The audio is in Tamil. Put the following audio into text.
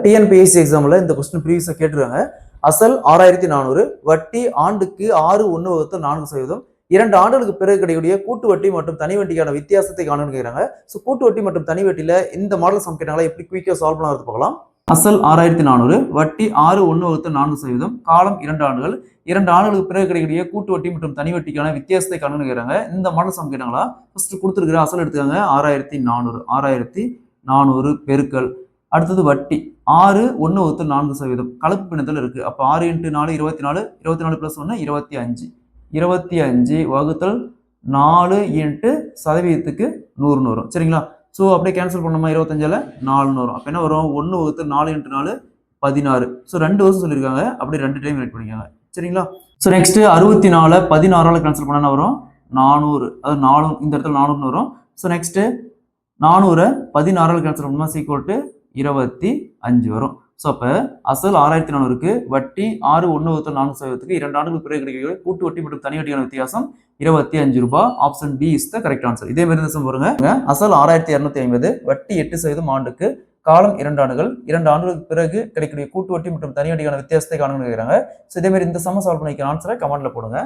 டிஎன்பிஎஸ்சி எக்ஸாம்ல இந்த கொஸ்டின் ப்ரீவியஸா கேட்டிருக்காங்க. அசல் 6400, வட்டி ஆண்டுக்கு 6.1/4%, 2 ஆண்டுகளுக்கு பிறகு கிடைக்கக்கூடிய கூட்டு வட்டி மற்றும் தனி வட்டிக்கான வித்தியாசத்தை காணும்னு கேட்கிறாங்க. ஸோ கூட்டு வட்டி மற்றும் தனி வட்டியில இந்த மாடல் சம் கேட்டாங்களா, எப்படி குயிக்கா சால்வ் பண்ணாது பார்க்கலாம். அசல் 6400, வட்டி 6.1/4%, காலம் 2 ஆண்டுகள், 2 ஆண்டுகளுக்கு பிறகு கிடைக்கக்கூடிய கூட்டு வட்டி மற்றும் தனி வட்டிக்கான வித்தியாசத்தை காணும்னு கேட்கிறாங்க. இந்த மாடல் சம் கேட்டாங்களா, ஃபர்ஸ்ட் கொடுத்துருக்கிற அசல் எடுத்துக்காங்க 6400 பெருக்கல், அடுத்தது வட்டி 6.1/4%, கலப்பு பின்னத்தில் இருக்கு. அப்ப 6 × 4 24, 24 + 1 25, 25 வகுத்தல் 4 × சதவீதத்துக்கு 100ன்னு வரும். சரிங்களா? ஸோ அப்படியே கேன்சல் பண்ணோமா, 25ல் 4ன்னு வரும். அப்போ என்ன வரும், 1 வகுத்தல் 4 × 4 16. ஸோ 2 வருஷம் சொல்லியிருக்காங்க, அப்படியே 2 டைம் ரைட் பண்ணிக்காங்க. சரிங்களா? ஸோ நெக்ஸ்ட் 64 16ஆல் கேன்சல் பண்ணா வரும் 400, அது 4 இந்த இடத்துல 400ன்னு வரும். ஸோ நெக்ஸ்ட் 400 16ஆல் கேன்சல் பண்ணா = 25 வரும். ஸோ அப்போ அசல் 6400க்கு வட்டி 6.1/4%, 2 ஆண்டுகளுக்கு பிறகு கிடைக்கிற கூட்டு வட்டி மற்றும் தனி வட்டியான வித்தியாசம் 25 ரூபாய். Option B is the correct answer. இதே மாதிரி தான் பாருங்க, அசல் 6250, வட்டி 8% ஆண்டுக்கு, காலம் 2 ஆண்டுகள், 2 ஆண்டுகளுக்கு பிறகு கிடைக்கக்கூடிய கூட்டு வட்டி மற்றும் தனி வட்டியான வித்தியாசத்தை காணும்னு கேட்கிறாங்க. ஸோ இதே மாதிரி இந்த சம சால்வ் பண்ணிக்கிற ஆன்சரை கமெண்ட்ல போடுங்க.